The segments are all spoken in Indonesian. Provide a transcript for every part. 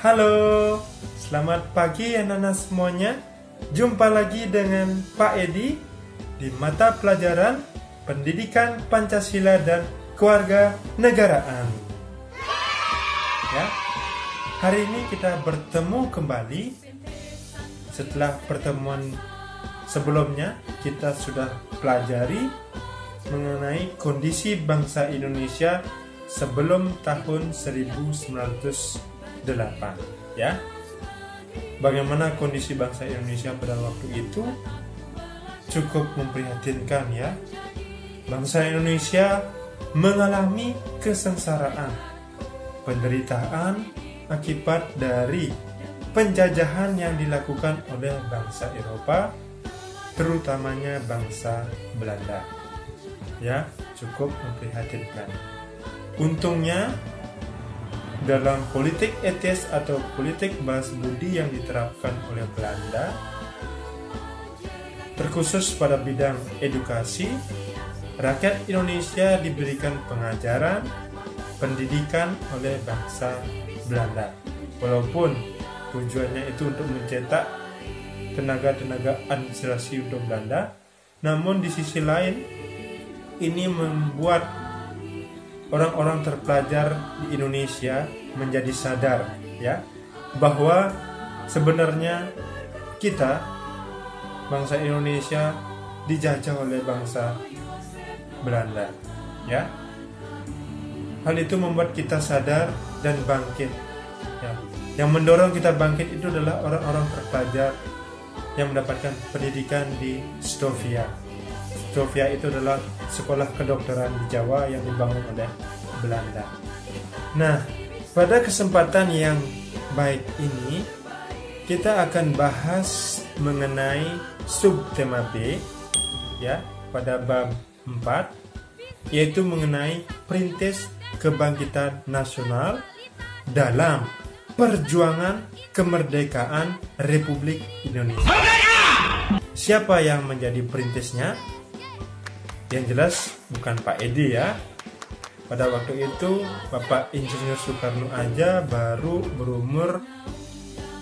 Halo, selamat pagi anak-anak semuanya. Jumpa lagi dengan Pak Edi di mata pelajaran Pendidikan Pancasila dan Keluarga Negaraan. Ya, hari ini kita bertemu kembali setelah pertemuan sebelumnya. Kita sudah pelajari mengenai kondisi bangsa Indonesia sebelum tahun 1908, ya. Bagaimana kondisi bangsa Indonesia pada waktu itu cukup memprihatinkan, ya. Bangsa Indonesia mengalami kesengsaraan, penderitaan akibat dari penjajahan yang dilakukan oleh bangsa Eropa, terutamanya bangsa Belanda. Ya, cukup memprihatinkan. Untungnya dalam politik etis atau politik balas budi yang diterapkan oleh Belanda, terkhusus pada bidang edukasi, rakyat Indonesia diberikan pengajaran, pendidikan oleh bangsa Belanda. Walaupun tujuannya itu untuk mencetak tenaga-tenaga administrasi untuk Belanda, namun di sisi lain ini membuat orang-orang terpelajar di Indonesia menjadi sadar, ya, bahwa sebenarnya kita bangsa Indonesia dijajah oleh bangsa Belanda, ya. Hal itu membuat kita sadar dan bangkit, ya. Yang mendorong kita bangkit itu adalah orang-orang terpelajar yang mendapatkan pendidikan di Stovia. Stovia itu adalah sekolah kedokteran di Jawa yang dibangun oleh Belanda. Nah, pada kesempatan yang baik ini kita akan bahas mengenai subtema B, ya, pada bab 4, yaitu mengenai perintis kebangkitan nasional dalam perjuangan kemerdekaan Republik Indonesia. Siapa yang menjadi perintisnya? Yang jelas bukan Pak Edi, ya. Pada waktu itu Bapak Insinyur Soekarno aja baru berumur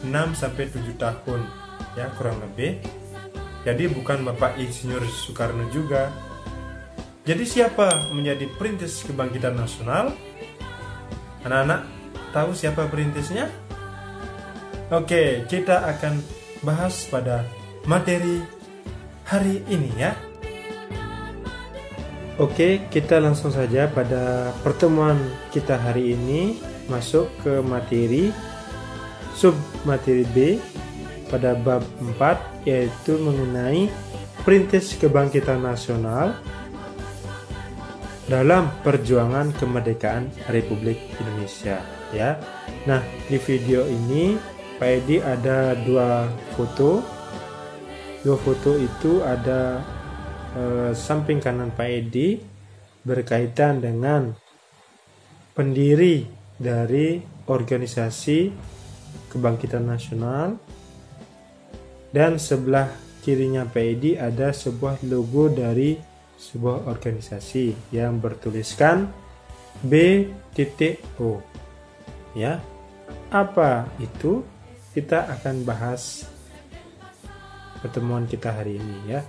6-7 tahun, ya, kurang lebih. Jadi bukan Bapak Insinyur Soekarno juga. Jadi siapa menjadi perintis kebangkitan nasional? Anak-anak tahu siapa perintisnya? Oke, kita akan bahas pada materi hari ini, ya. Oke, kita langsung saja pada pertemuan kita hari ini masuk ke materi submateri B pada bab 4, yaitu mengenai perintis kebangkitan nasional dalam perjuangan kemerdekaan Republik Indonesia, ya. Nah, di video ini Pak Edi ada dua foto. Dua foto itu ada samping kanan Pak Edi berkaitan dengan pendiri dari organisasi kebangkitan nasional, dan sebelah kirinya Pak Edi ada sebuah logo dari sebuah organisasi yang bertuliskan B.O. Ya, apa itu? Kita akan bahas pertemuan kita hari ini, ya.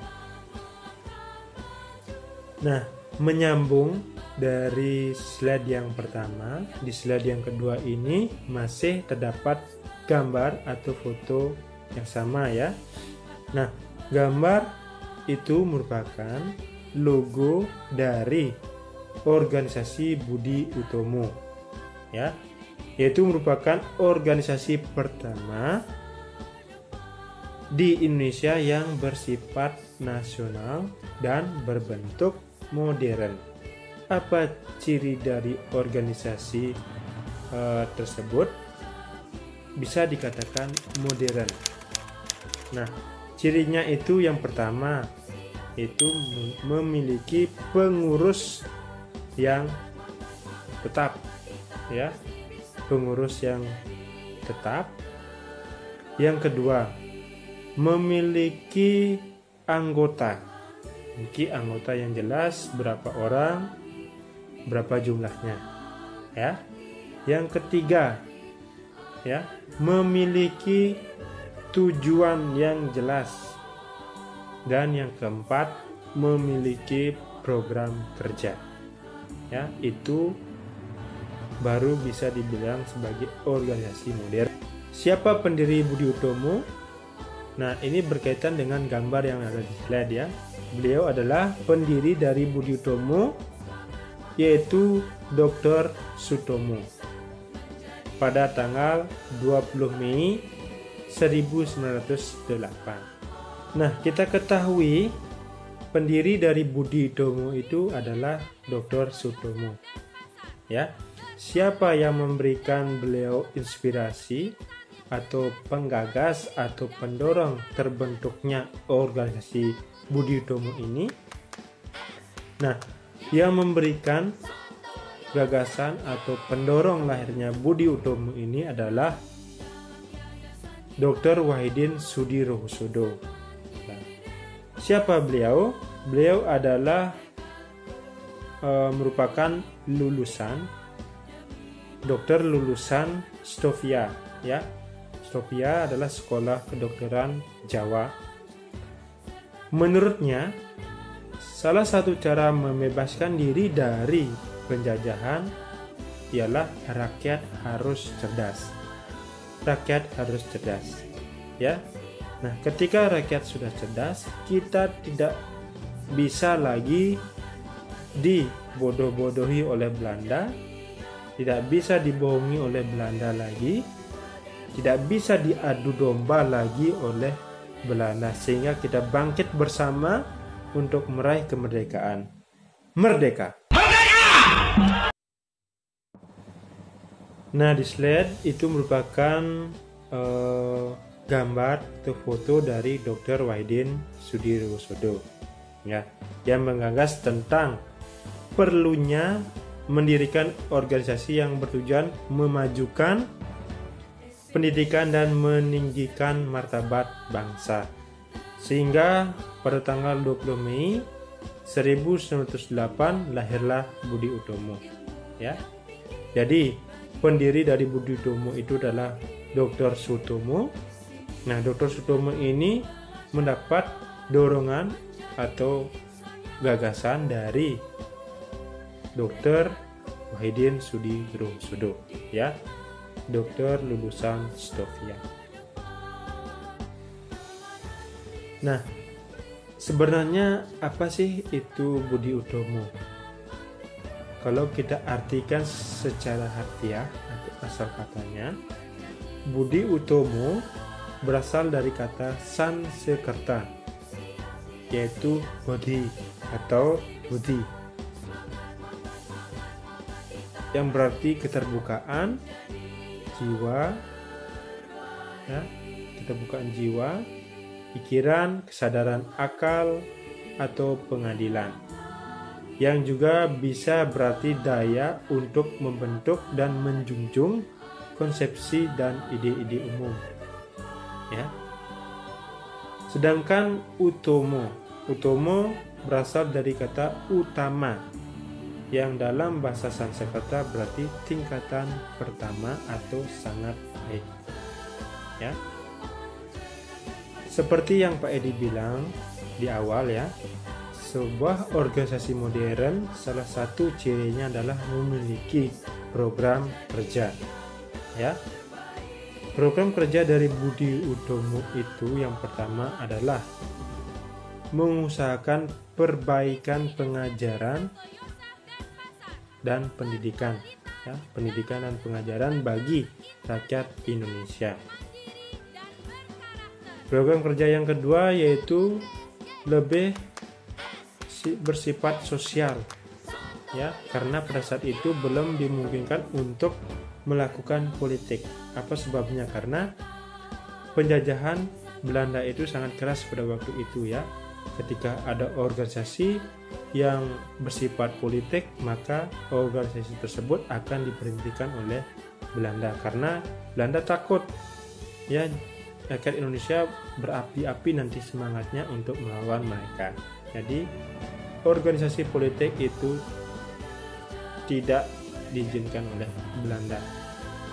Nah, menyambung dari slide yang pertama, di slide yang kedua ini masih terdapat gambar atau foto yang sama, ya. Nah, gambar itu merupakan logo dari organisasi Budi Utomo, ya, yaitu merupakan organisasi pertama di Indonesia yang bersifat nasional dan berbentuk modern. Apa ciri dari organisasi tersebut? Bisa dikatakan modern. Nah, cirinya itu yang pertama itu memiliki pengurus yang tetap, ya, pengurus yang tetap. Yang kedua, memiliki anggota. Memiliki anggota yang jelas, berapa orang, berapa jumlahnya, ya. Yang ketiga, ya, memiliki tujuan yang jelas. Dan yang keempat, memiliki program kerja. Ya, itu baru bisa dibilang sebagai organisasi modern. Siapa pendiri Budi Utomo? Nah, ini berkaitan dengan gambar yang ada di slide ya. Beliau adalah pendiri dari Budi Utomo, yaitu Dr. Sutomo. Pada tanggal 20 Mei 1908. Nah, kita ketahui pendiri dari Budi Utomo itu adalah Dr. Sutomo. Ya, siapa yang memberikan beliau inspirasi atau penggagas atau pendorong terbentuknya organisasi Budi Utomo ini? Nah, yang memberikan gagasan atau pendorong lahirnya Budi Utomo ini adalah Dr. Wahidin Sudirohusodo. Nah, siapa beliau? Beliau adalah merupakan dokter lulusan Stovia, ya. Stovia adalah sekolah kedokteran Jawa. Menurutnya, salah satu cara membebaskan diri dari penjajahan ialah rakyat harus cerdas. Rakyat harus cerdas, ya. Nah, ketika rakyat sudah cerdas, kita tidak bisa lagi dibodoh-bodohi oleh Belanda, tidak bisa dibohongi oleh Belanda lagi, tidak bisa diadu domba lagi oleh Belanda, sehingga kita bangkit bersama untuk meraih kemerdekaan. Merdeka! Nah, di slide itu merupakan gambar atau foto dari Dr. Wahidin Sudirohusodo, ya, yang menggagas tentang perlunya mendirikan organisasi yang bertujuan memajukan pendidikan dan meninggikan martabat bangsa. Sehingga pada tanggal 20 Mei 1908 lahirlah Budi Utomo, ya. Jadi pendiri dari Budi Utomo itu adalah Dr. Sutomo. Nah, Dr. Sutomo ini mendapat dorongan atau gagasan dari Dr. Wahidin Sudirohusodo, ya, dokter lulusan Stovia. Nah, sebenarnya apa sih itu Budi Utomo? Kalau kita artikan secara harfiah atau asal katanya, Budi Utomo berasal dari kata Sansekerta, yaitu Bodhi atau Budi, yang berarti keterbukaan jiwa, ya, keterbukaan jiwa, pikiran, kesadaran akal, atau pengadilan, yang juga bisa berarti daya untuk membentuk dan menjunjung konsepsi dan ide-ide umum, ya. Sedangkan Utomo berasal dari kata utama, yang dalam bahasa Sanskerta berarti tingkatan pertama atau sangat baik, ya. Seperti yang Pak Edi bilang di awal, ya, sebuah organisasi modern salah satu cirinya adalah memiliki program kerja, ya. Program kerja dari Budi Utomo itu yang pertama adalah mengusahakan perbaikan pengajaran dan pendidikan, ya, pendidikan dan pengajaran bagi rakyat Indonesia. Program kerja yang kedua yaitu lebih bersifat sosial, ya, karena pada saat itu belum dimungkinkan untuk melakukan politik. Apa sebabnya? Karena penjajahan Belanda itu sangat keras pada waktu itu, ya. Ketika ada organisasi yang bersifat politik, maka organisasi tersebut akan diberhentikan oleh Belanda karena Belanda takut, ya, rakyat Indonesia berapi-api nanti semangatnya untuk melawan mereka. Jadi organisasi politik itu tidak diizinkan oleh Belanda,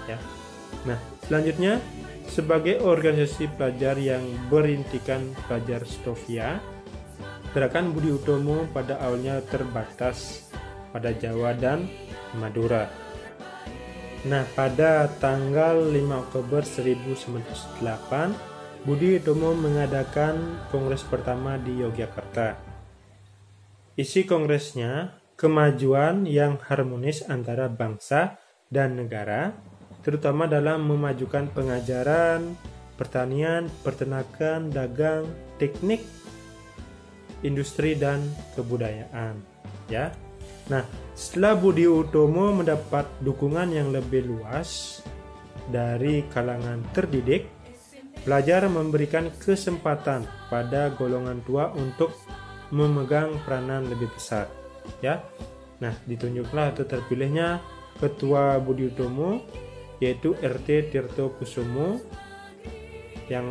ya. Nah, selanjutnya sebagai organisasi pelajar yang berintikan pelajar Stovia, Gerakan Budi Utomo pada awalnya terbatas pada Jawa dan Madura. Nah, pada tanggal 5 Oktober 1908, Budi Utomo mengadakan kongres pertama di Yogyakarta. Isi kongresnya, kemajuan yang harmonis antara bangsa dan negara, terutama dalam memajukan pengajaran, pertanian, peternakan, dagang, teknik, industri dan kebudayaan, ya. Nah, setelah Budi Utomo mendapat dukungan yang lebih luas dari kalangan terdidik, pelajar memberikan kesempatan pada golongan tua untuk memegang peranan lebih besar, ya. Nah, ditunjuklah atau terpilihnya Ketua Budi Utomo, yaitu RT Tirto Kusumo, yang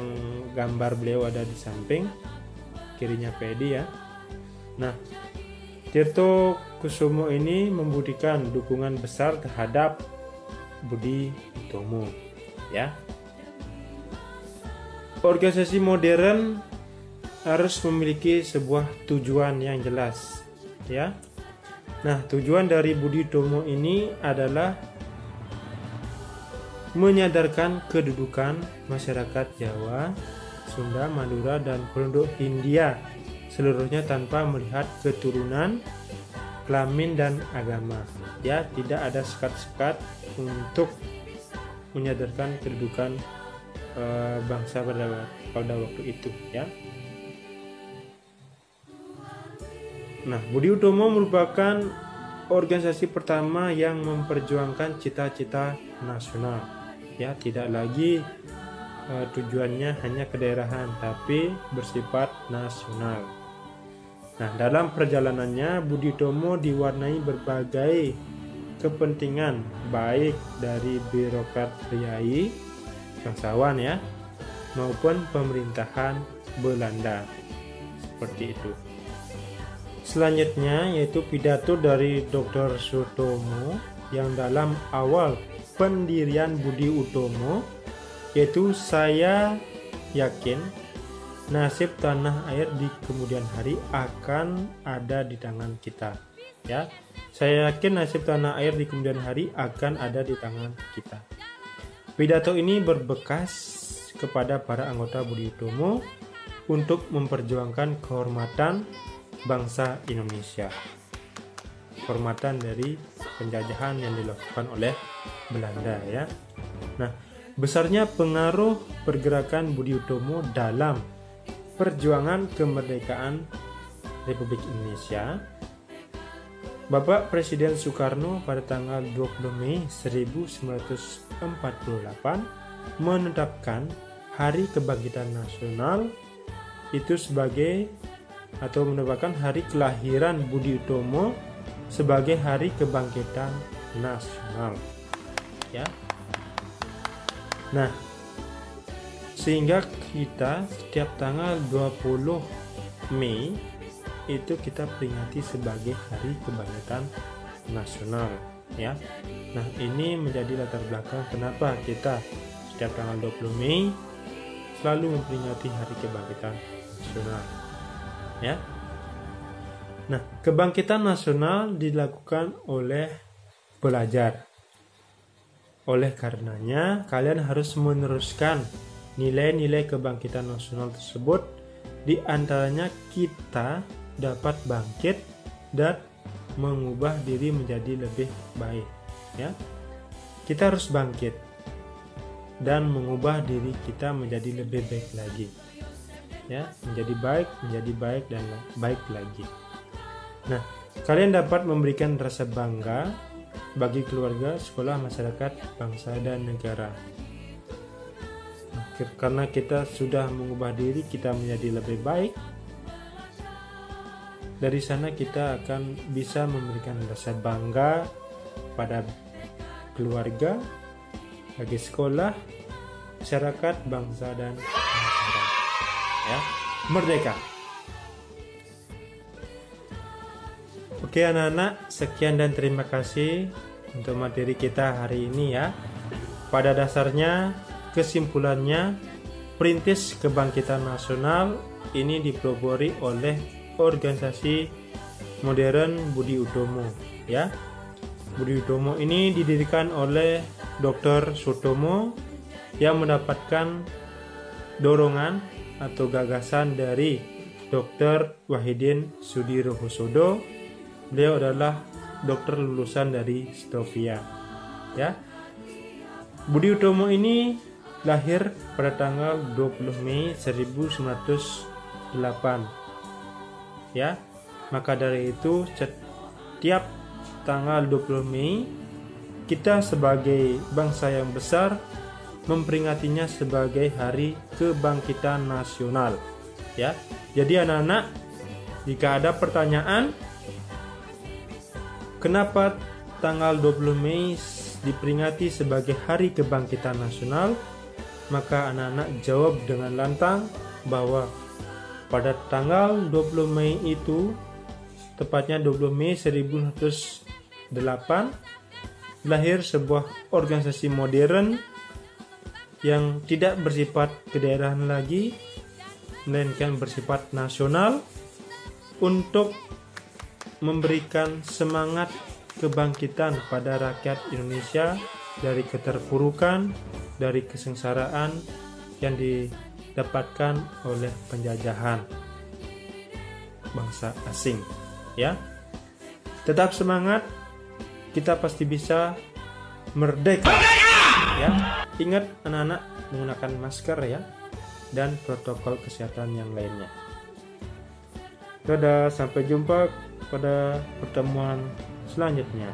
gambar beliau ada di samping kirinya Pedi, ya. Nah, Tirto Kusumo ini memberikan dukungan besar terhadap Budi Utomo, ya. Organisasi modern harus memiliki sebuah tujuan yang jelas, ya. Nah, tujuan dari Budi Utomo ini adalah menyadarkan kedudukan masyarakat Jawa, Sunda, Madura, dan penduduk Hindia seluruhnya tanpa melihat keturunan, kelamin, dan agama. Ya, tidak ada sekat-sekat untuk menyadarkan kedudukan bangsa pada waktu itu, ya. Nah, Budi Utomo merupakan organisasi pertama yang memperjuangkan cita-cita nasional, ya, tidak lagi tujuannya hanya kedaerahan, tapi bersifat nasional. Nah, dalam perjalanannya Budi Utomo diwarnai berbagai kepentingan, baik dari birokrat priai, bangsawan, ya, maupun pemerintahan Belanda, seperti itu. Selanjutnya yaitu pidato dari Dr. Sutomo yang dalam awal pendirian Budi Utomo, yaitu saya yakin nasib tanah air di kemudian hari akan ada di tangan kita, ya. Saya yakin nasib tanah air di kemudian hari akan ada di tangan kita. Pidato ini berbekas kepada para anggota Budi Utomo untuk memperjuangkan kehormatan bangsa Indonesia, kehormatan dari penjajahan yang dilakukan oleh Belanda, ya. Nah, besarnya pengaruh pergerakan Budi Utomo dalam perjuangan kemerdekaan Republik Indonesia, Bapak Presiden Soekarno pada tanggal 20 Mei 1948 menetapkan Hari Kebangkitan Nasional itu sebagai atau menetapkan hari kelahiran Budi Utomo sebagai Hari Kebangkitan Nasional, ya. Nah, sehingga kita setiap tanggal 20 Mei itu kita peringati sebagai Hari Kebangkitan Nasional, ya. Nah, ini menjadi latar belakang kenapa kita setiap tanggal 20 Mei selalu memperingati Hari Kebangkitan Nasional, ya. Nah, kebangkitan nasional dilakukan oleh pelajar. Oleh karenanya, kalian harus meneruskan nilai-nilai kebangkitan nasional tersebut. Di antaranya kita dapat bangkit dan mengubah diri menjadi lebih baik, ya. Kita harus bangkit dan mengubah diri kita menjadi lebih baik lagi, ya, menjadi baik dan baik lagi. Nah, kalian dapat memberikan rasa bangga bagi keluarga, sekolah, masyarakat, bangsa, dan negara. Nah, karena kita sudah mengubah diri kita menjadi lebih baik, dari sana kita akan bisa memberikan rasa bangga pada keluarga, bagi sekolah, masyarakat, bangsa, dan negara, ya. Merdeka. Oke anak-anak, sekian dan terima kasih untuk materi kita hari ini, ya. pada dasarnya, kesimpulannya, Perintis Kebangkitan Nasional ini dipelopori oleh organisasi modern Budi Utomo, ya. Budi Utomo ini didirikan oleh Dr. Sutomo yang mendapatkan dorongan atau gagasan dari Dr. Wahidin Sudirohusodo. Beliau adalah dokter lulusan dari Stovia, ya. Budi Utomo ini lahir pada tanggal 20 Mei 1908. Ya. Maka dari itu setiap tanggal 20 Mei kita sebagai bangsa yang besar memperingatinya sebagai Hari Kebangkitan Nasional. Ya. Jadi anak-anak, jika ada pertanyaan kenapa tanggal 20 Mei diperingati sebagai Hari Kebangkitan Nasional, maka anak-anak jawab dengan lantang bahwa pada tanggal 20 Mei itu, tepatnya 20 Mei 1908, lahir sebuah organisasi modern yang tidak bersifat kedaerahan lagi, melainkan bersifat nasional untuk memberikan semangat kebangkitan pada rakyat Indonesia dari keterpurukan, dari kesengsaraan yang didapatkan oleh penjajahan bangsa asing, ya. Tetap semangat, kita pasti bisa merdeka. Ya. Ingat anak-anak menggunakan masker, ya, dan protokol kesehatan yang lainnya. Dadah, sampai jumpa pada pertemuan selanjutnya.